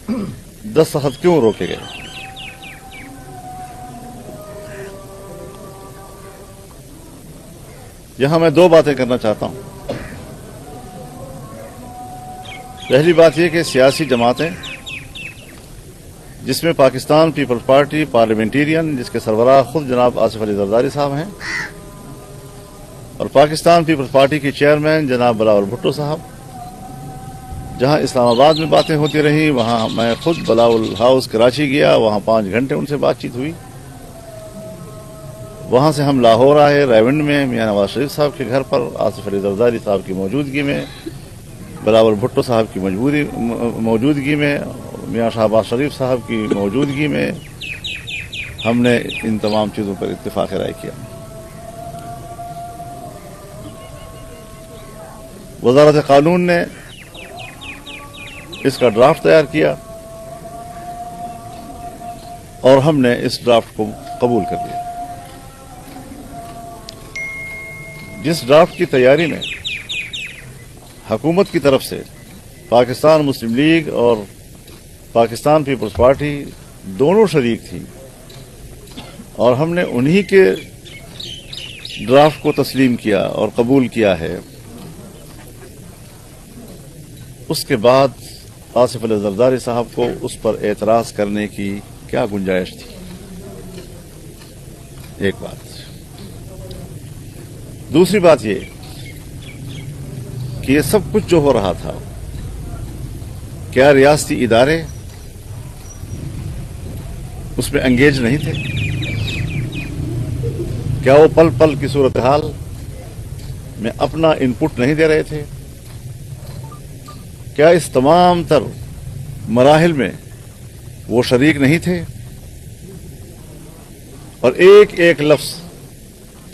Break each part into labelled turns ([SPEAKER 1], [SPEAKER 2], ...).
[SPEAKER 1] दस्तखत क्यों रोके गए? यहां मैं दो बातें करना चाहता हूं। पहली बात यह कि सियासी जमातें, जिसमें पाकिस्तान पीपल्स पार्टी पार्लियामेंटेरियन, जिसके सरबराह खुद जनाब आसिफ अली जरदारी साहब हैं, और पाकिस्तान पीपल्स पार्टी के चेयरमैन जनाब बिलावल भुट्टो साहब, जहां इस्लामाबाद में बातें होती रहीं, वहां मैं खुद बिलावल हाउस कराची गया, वहां 5 घंटे उनसे बातचीत हुई। वहां से हम लाहौर आए, रायविंड में मियां नवाज शरीफ साहब के घर पर आसिफ अली जरदारी साहब की मौजूदगी में, बिलावल भुट्टो साहब की मौजूदगी में, मियां शहबाज शरीफ साहब की मौजूदगी में हमने इन तमाम चीज़ों पर इत्तेफाक राय किया। वज़ारत कानून ने इसका ड्राफ्ट तैयार किया और हमने इस ड्राफ्ट को कबूल कर लिया। जिस ड्राफ्ट की तैयारी में हुकूमत की तरफ से पाकिस्तान मुस्लिम लीग और पाकिस्तान पीपल्स पार्टी दोनों शरीक थी, और हमने उन्हीं के ड्राफ्ट को तस्लीम किया और कबूल किया है, उसके बाद आसिफ अली जरदारी साहब को उस पर एतराज करने की क्या गुंजाइश थी? एक बात। दूसरी बात ये कि ये सब कुछ जो हो रहा था, क्या रियासती इदारे उसमें एंगेज नहीं थे? क्या वो पल पल की सूरत हाल में अपना इनपुट नहीं दे रहे थे? क्या इस तमाम तर मराहिल में वो शरीक नहीं थे? और एक एक लफ्ज,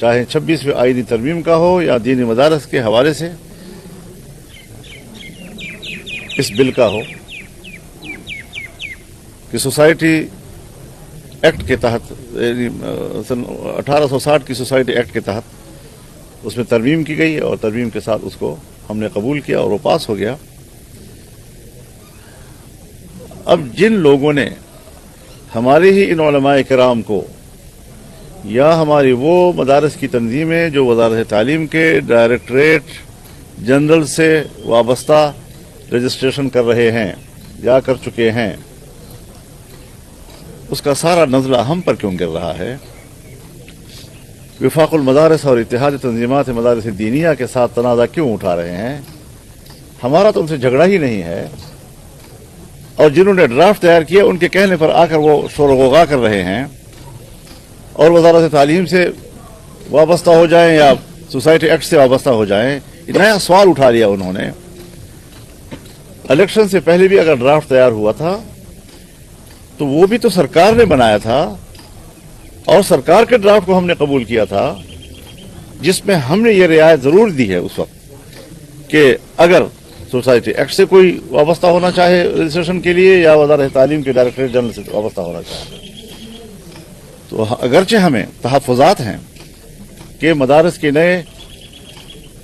[SPEAKER 1] चाहे 26वीं आईनी तरमीम का हो या दीनी मदारस के हवाले से इस बिल का हो, कि सोसाइटी एक्ट के तहत, सन 1860 की सोसाइटी एक्ट के तहत उसमें तरमीम की गई और तरमीम के साथ उसको हमने कबूल किया और वो पास हो गया। अब जिन लोगों ने हमारे ही इन उलमाए किराम को या हमारी वो मदारस की तंजीमें जो वज़ारत तालीम के डायरेक्टरेट जनरल से वाबस्ता रजिस्ट्रेशन कर रहे हैं या कर चुके हैं, उसका सारा नज़ला हम पर क्यों गिर रहा है? विफाकुल मदारस और इत्तेहाद तंजीमात मदारस दीनिया के साथ तनाज़ा क्यों उठा रहे हैं? हमारा तो उनसे झगड़ा ही नहीं है, और जिन्होंने ड्राफ्ट तैयार किया उनके कहने पर आकर वो शोर गुगा कर रहे हैं और वज़ारत तालीम से वाबस्ता हो जाएं या सोसाइटी एक्ट से वाबस्ता हो जाएं। नया सवाल उठा लिया उन्होंने। इलेक्शन से पहले भी अगर ड्राफ्ट तैयार हुआ था तो वो भी तो सरकार ने बनाया था, और सरकार के ड्राफ्ट को हमने कबूल किया था, जिसमें हमने ये रियायत जरूर दी है उस वक्त कि अगर सोसाइटी एक्ट से कोई वाबस्ता होना चाहे रजिस्ट्रेशन के लिए या वज़ारत तालीम के डायरेक्टरेट जनरल से वाबस्ता होना चाहे, तो अगरचे हमें तहफ़्फ़ुज़ात हैं कि मदारस के नए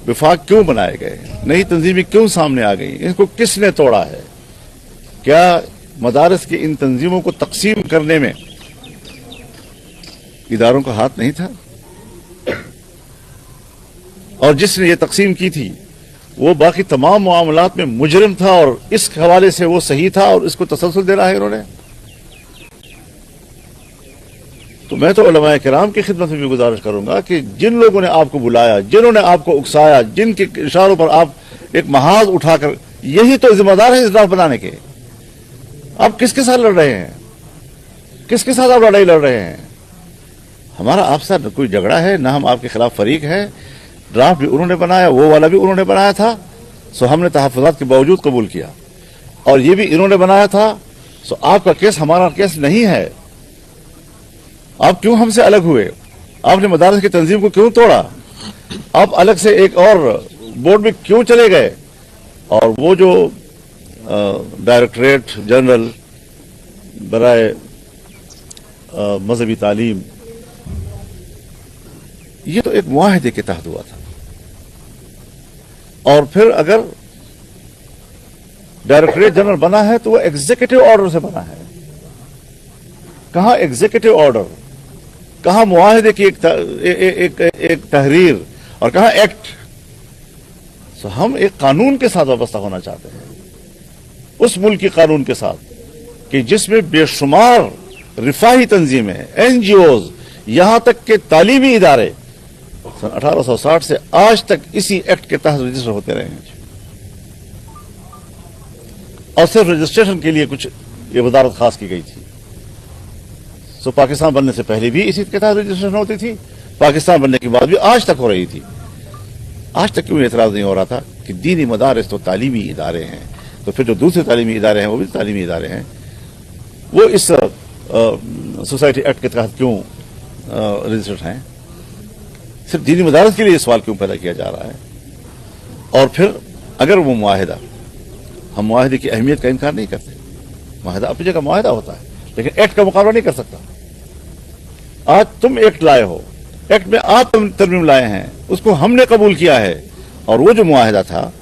[SPEAKER 1] विफाक क्यों बनाए गए, नई तंजीमें क्यों सामने आ गई, इनको किसने तोड़ा है? क्या मदारस की इन तंजीमों को तकसीम करने में इदारों का हाथ नहीं था? और जिसने ये तकसीम की थी वो बाकी तमाम मामलात में मुजरिम था, और इस हवाले से वो सही था और इसको तसल्सल दे रहा है इन्होंने। तो मैं तो उलमाए किराम की खिदमत में भी गुजारिश करूंगा कि जिन लोगों ने आपको बुलाया, जिन्होंने आपको उकसाया, जिनके इशारों पर आप एक महाज उठाकर, यही तो जिम्मेदार है इस ड्राफ्ट बनाने के। आप किसके साथ लड़ रहे हैं? किसके साथ आप लड़ाई लड़ रहे हैं? हमारा आपसे कोई झगड़ा है ना, हम आपके खिलाफ फरीक हैं। ड्राफ्ट भी उन्होंने बनाया, वो वाला भी उन्होंने बनाया था, सो हमने तहफ़्फ़ुज़ात के बावजूद कबूल किया, और ये भी इन्होंने बनाया था, सो आपका केस हमारा केस नहीं है। आप क्यों हमसे अलग हुए? आपने मदारस की तंजीम को क्यों तोड़ा? आप अलग से एक और बोर्ड में क्यों चले गए? और वो जो डायरेक्टरेट जनरल बराए मजहबी तालीम, ये तो एक मुआहदे के तहत हुआ था। और फिर अगर डायरेक्टरेट जनरल बना है तो वो एग्जीक्यूटिव ऑर्डर से बना है। कहाँ एग्जीक्यूटिव ऑर्डर, कहाँ मुआहदे की एक तहरीर और कहाँ एक्ट। तो हम एक कानून के साथ वाबस्ता होना चाहते हैं, उस मुल्क के कानून के साथ कि जिसमें बेशुमार रिफाही तंजीमें, एनजीओज, यहां तक के तालीमी इदारे सन 1860 से आज तक इसी एक्ट के तहत रजिस्टर होते रहे हैं। और सिर्फ रजिस्ट्रेशन के लिए कुछ ये वजारत खास की गई थी। सो पाकिस्तान बनने से पहले भी इसी के तहत रजिस्ट्रेशन होती थी, पाकिस्तान बनने के बाद भी आज तक हो रही थी। आज तक क्यों एतराज नहीं हो रहा था कि दीनी मदारिस तो तालीमी इदारे हैं, तो फिर जो दूसरे तालीमी इदारे हैं वो भी तालीमी इदारे हैं, वो इस सोसाइटी एक्ट के तहत क्यों रजिस्टर्ड हैं? सिर्फ दीनी मदारिस के लिए सवाल क्यों पैदा किया जा रहा है? और फिर अगर वो मुआहिदा, हम मुआहिदे की अहमियत का इनकार नहीं करते, मुआहिदा अपनी जगह मुआहिदा होता है, लेकिन एक्ट का मुकाबला नहीं कर सकता। आज तुम एक्ट लाए हो, एक्ट में आप तरमीम लाए हैं, उसको हमने कबूल किया है, और वो जो मुआहिदा था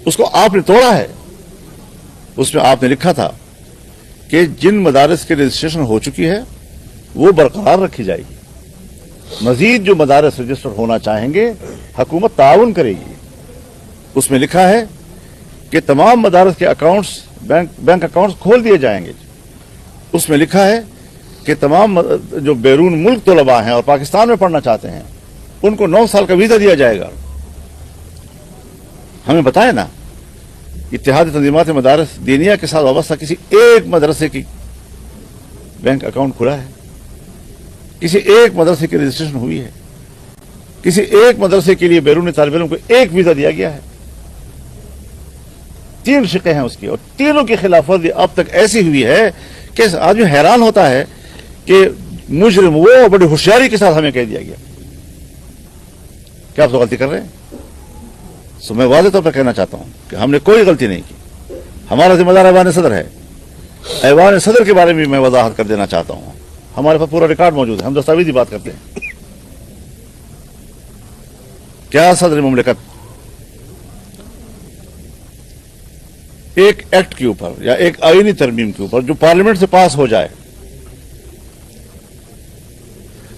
[SPEAKER 1] उसको आपने तोड़ा है। उसमें आपने लिखा था कि जिन मदारिस की रजिस्ट्रेशन हो चुकी है वो बरकरार रखी जाएगी, मजीद जो मदारिस रजिस्टर होना चाहेंगे हुकूमत ताउन करेगी। उसमें लिखा है कि तमाम मदारिस के अकाउंट्स, बैंक अकाउंट्स खोल दिए जाएंगे। उसमें लिखा है कि तमाम जो बैरून मुल्क तलबा हैं और पाकिस्तान में पढ़ना चाहते हैं उनको 9 साल का वीजा दिया जाएगा। हमें बताए ना, इत्तेहादी तंजीमात मदारिस दीनिया के साथ वाबस्ता किसी एक मदरसे की बैंक अकाउंट खुला है, किसी एक मदरसे की रजिस्ट्रेशन हुई है, किसी एक मदरसे के लिए बैरूनी तालिब इल्म को एक वीजा दिया गया है। 3 शिक़े हैं उसकी, और तीनों की खिलाफवर्जी अब तक ऐसी हुई है कि आदमी हैरान होता है कि मुजरिम वो बड़ी होशियारी के साथ हमें कह दिया गया। क्या आप तो गलती कर रहे हैं? सो मैं वाज़ेह तौर पर कहना चाहता हूं कि हमने कोई गलती नहीं की। हमारा जिम्मेदार ऐवान सदर है। ऐवान सदर के बारे में मैं वजाहत कर देना चाहता हूं। हमारे पास पूरा रिकॉर्ड मौजूद है, हम दस्तावेजी बात करते हैं। क्या सदर मुमलिकत एक एक्ट के ऊपर या एक आईनी तरमीम के ऊपर जो पार्लियामेंट से पास हो जाए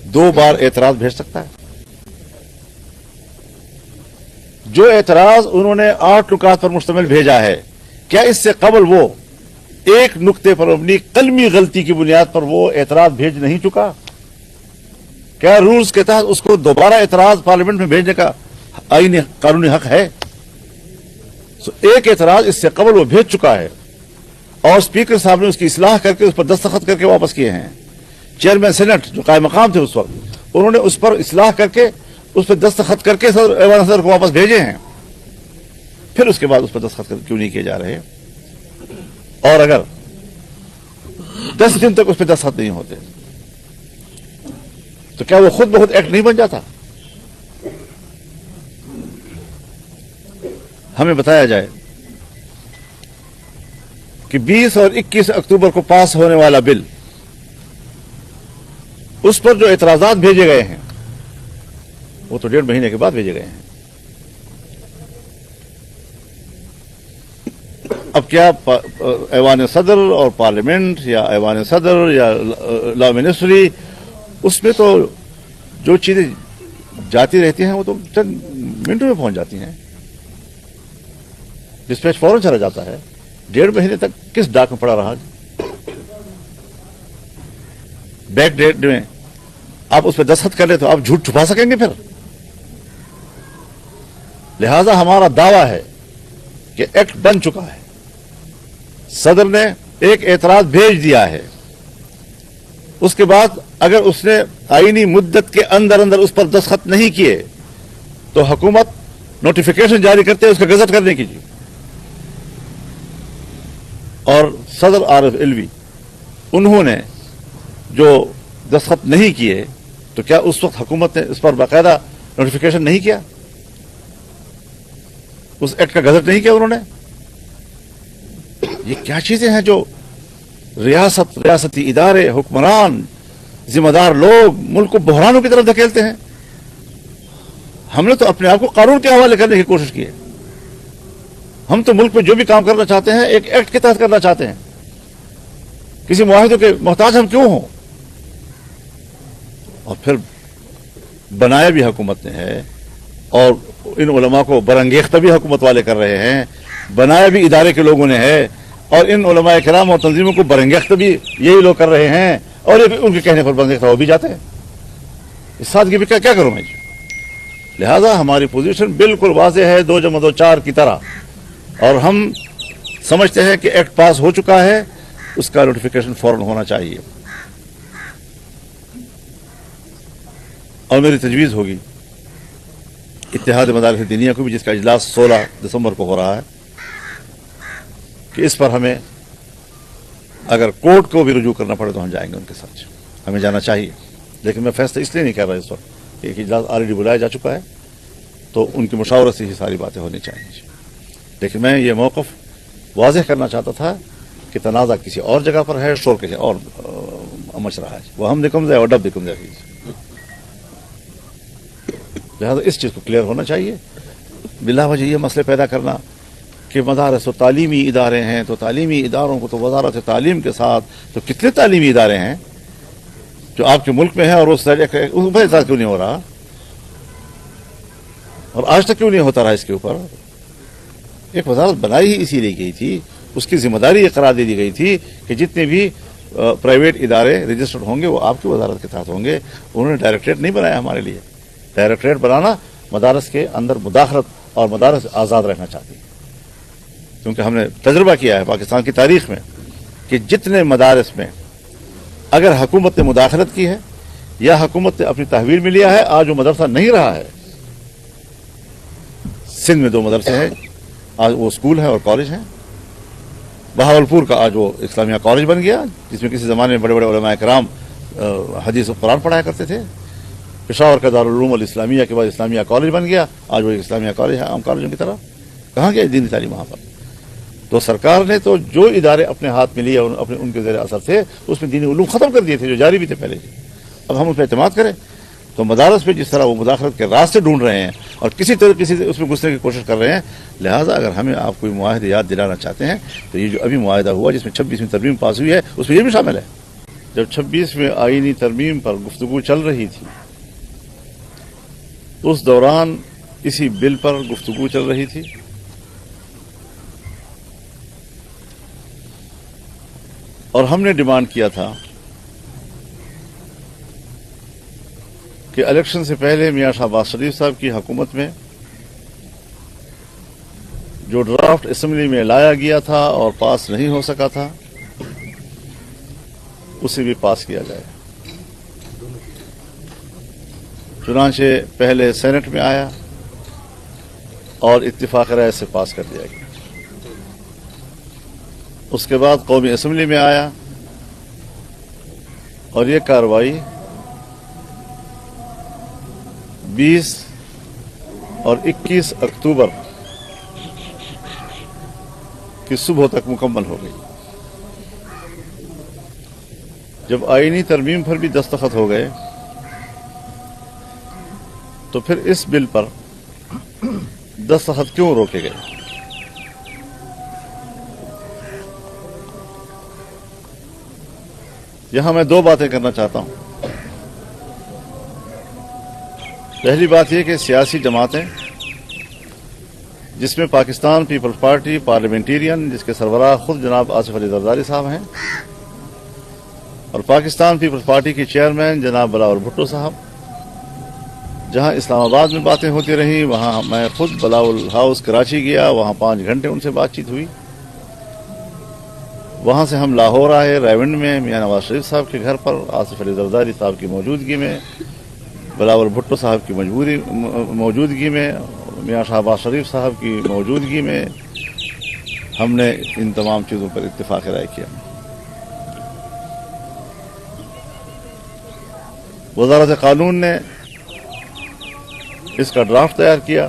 [SPEAKER 1] 2 बार एतराज भेज सकता है? जो एतराज उन्होंने 8 नुकात पर मुश्तमिल भेजा है, क्या इससे कबल वो एक नुक्ते पर अपनी कलमी गलती की बुनियाद पर वो एतराज भेज नहीं चुका? क्या रूल्स के तहत उसको दोबारा एतराज पार्लियामेंट में भेजने का आईनी कानूनी हक है? एक एतराज इससे कबल वो भेज चुका है और स्पीकर साहब ने उसकी इस्लाह करके उस पर दस्तखत करके वापस किए हैं। चेयरमैन सेनेट जो कायम मकाम थे उस वक्त, उन्होंने उस पर इस्लाह करके उस पर दस्तखत करके ऐवान सदर को वापस भेजे हैं। फिर उसके बाद उस पर दस्तखत क्यों नहीं किए जा रहे? और अगर 10 दिन तक उस पर दस्तखत नहीं होते तो क्या वो खुद बहुत एक्ट नहीं बन जाता? हमें बताया जाए कि 20 और 21 अक्टूबर को पास होने वाला बिल, उस पर जो एतराजात भेजे गए हैं वो तो 1.5 महीने के बाद भेजे गए हैं। अब क्या ऐवान सदर और पार्लियामेंट या ऐवान सदर या लॉ मिनिस्ट्री, उसमें तो जो चीजें जाती रहती हैं वो तो चंद मिनटों में पहुंच जाती हैं। डिस्पैच फौरन चला जाता है। 1.5 महीने तक किस डाक में पड़ा रहा? बैक डेट में आप उस पर दस्तखत कर ले तो आप झूठ छुपा सकेंगे फिर? लिहाजा हमारा दावा है कि एक्ट बन चुका है, सदर ने एक एतराज भेज दिया है, उसके बाद अगर उसने आईनी मुद्दत के अंदर अंदर उस पर दस्तखत नहीं किए तो हुकूमत नोटिफिकेशन जारी करते है उसका गजट करने की। और सदर आरिफ इल्वी उन्होंने जो दस्तखत नहीं किए तो क्या उस वक्त हुकूमत ने इस पर बाकायदा नोटिफिकेशन नहीं किया? उस एक्ट का गजट नहीं किया उन्होंने? ये क्या चीजें हैं जो रियासती इदारे, हुक्मरान, जिम्मेदार लोग मुल्क को बहरानों की तरफ धकेलते हैं। हमने तो अपने आप को कानून के हवाले करने की कोशिश की है। ہم تو ملک میں جو بھی کام کرنا چاہتے ہیں ایک ایکٹ کے تحت کرنا چاہتے ہیں. کسی معاہدے کے محتاج ہم کیوں ہوں؟ اور پھر بنایا بھی حکومت نے ہے، اور ان علماء کو برانگیختہ بھی حکومت والے کر رہے ہیں، بنایا بھی ادارے کے لوگوں نے ہے، اور ان علماء کرام اور تنظیموں کو برانگیختہ بھی یہی لوگ کر رہے ہیں، اور یہ ان کے کہنے پر برانگیختہ ہو بھی جاتے ہیں. اس سادگی بھی کیا کروں میں جی؟ لہذا ہماری پوزیشن بالکل واضح ہے 2+2=4 کی طرح، اور ہم سمجھتے ہیں کہ ایکٹ پاس ہو چکا ہے، اس کا نوٹیفیکیشن فوراً ہونا چاہیے. اور میری تجویز ہوگی اتحاد مدارس دینیہ کو بھی، جس کا اجلاس 16 دسمبر کو ہو رہا ہے، کہ اس پر ہمیں اگر کورٹ کو بھی رجوع کرنا پڑے تو ہم جائیں گے ان کے ساتھ، ہمیں جانا چاہیے. لیکن میں فیصلہ اس لیے نہیں کر رہا اس وقت کہ ایک اجلاس آلریڈی بلایا جا چکا ہے، تو ان کی مشاورت سے ہی ساری باتیں ہونی چاہیے. لیکن میں یہ موقف واضح کرنا چاہتا تھا کہ تنازع کسی اور جگہ پر ہے، شور کسی اور مچ رہا ہے، وہ ہم نکم جائے اور ڈب نکم جائے. لہٰذا اس چیز کو کلیئر ہونا چاہیے. بلا وجہ یہ مسئلے پیدا کرنا کہ مدارس و تعلیمی ادارے ہیں، تو تعلیمی اداروں کو تو وزارت تعلیم کے ساتھ تو کتنے تعلیمی ادارے ہیں جو آپ کے ملک میں ہیں، اور اس پر کیوں نہیں ہو رہا، اور آج تک کیوں نہیں ہوتا رہا اس کے اوپر؟ ایک وزارت بنائی ہی اسی لیے گئی تھی، اس کی ذمہ داری یہ قرار دے دی گئی تھی کہ جتنے بھی پرائیویٹ ادارے رجسٹرڈ ہوں گے وہ آپ کی وزارت کے تحت ہوں گے. انہوں نے ڈائریکٹریٹ نہیں بنایا ہمارے لیے. ڈائریکٹریٹ بنانا مدارس کے اندر مداخلت، اور مدارس آزاد رہنا چاہتی ہے، کیونکہ ہم نے تجربہ کیا ہے پاکستان کی تاریخ میں کہ جتنے مدارس میں اگر حکومت نے مداخلت کی ہے یا حکومت نے اپنی تحویل میں لیا ہے، آج وہ مدرسہ نہیں رہا ہے. سندھ میں 2 مدرسے ہیں، آج وہ اسکول ہیں اور کالج ہیں. بہاولپور کا آج وہ اسلامیہ کالج بن گیا، جس میں کسی زمانے میں بڑے بڑے علماء کرام حدیث و قرآن پڑھایا کرتے تھے. پشاور کا دارالعلوم الاسلامیہ کے بعد اسلامیہ کالج بن گیا، آج وہ اسلامیہ کالج ہے عام کالجوں کی طرح. کہاں گیا دینی تعلیم وہاں پر؟ تو سرکار نے تو جو ادارے اپنے ہاتھ میں لیے اپنے ان کے زیر اثر تھے، اس میں دینی علوم ختم کر دیے تھے جو جاری بھی تھے پہلے. اب ہم اس پہ اعتماد کریں تو مدارس پہ جس طرح وہ مداخلت کے راستے ڈھونڈ رہے ہیں اور کسی طریقے سے اس میں گھسنے کی کوشش کر رہے ہیں، لہٰذا اگر ہمیں آپ کوئی معاہدے یاد دلانا چاہتے ہیں تو یہ جو ابھی معاہدہ ہوا جس میں 26ویں ترمیم پاس ہوئی ہے، اس میں یہ بھی شامل ہے. جب 26ویں آئینی ترمیم پر گفتگو چل رہی تھی، اس دوران اسی بل پر گفتگو چل رہی تھی، اور ہم نے ڈیمانڈ کیا تھا کہ الیکشن سے پہلے میاں شہباز شریف صاحب کی حکومت میں جو ڈرافٹ اسمبلی میں لایا گیا تھا اور پاس نہیں ہو سکا تھا، اسے بھی پاس کیا جائے. چنانچہ پہلے سینٹ میں آیا اور اتفاق رائے سے پاس کر دیا گیا. اس کے بعد قومی اسمبلی میں آیا اور یہ کارروائی 20 اور 21 اکتوبر کی صبح تک مکمل ہو گئی. جب آئینی ترمیم پر بھی دستخط ہو گئے تو پھر اس بل پر دستخط کیوں روکے گئے؟ یہاں میں 2 باتیں کرنا چاہتا ہوں. پہلی بات یہ کہ سیاسی جماعتیں، جس میں پاکستان پیپلز پارٹی پارلیمنٹیرین جس کے سربراہ خود جناب آصف علی زرداری صاحب ہیں، اور پاکستان پیپلز پارٹی کے چیئرمین جناب بلاول بھٹو صاحب، جہاں اسلام آباد میں باتیں ہوتی رہیں وہاں میں خود بلاول ہاؤس کراچی گیا، وہاں 5 گھنٹے ان سے بات چیت ہوئی. وہاں سے ہم لاہور آئے، ریونڈ میں میاں نواز شریف صاحب کے گھر پر آصف علی زرداری صاحب کی موجودگی میں، بلاول بھٹو صاحب کی موجودگی میں، میاں شہباز شریف صاحب کی موجودگی میں ہم نے ان تمام چیزوں پر اتفاق رائے کیا. وزارت قانون نے اس کا ڈرافٹ تیار کیا.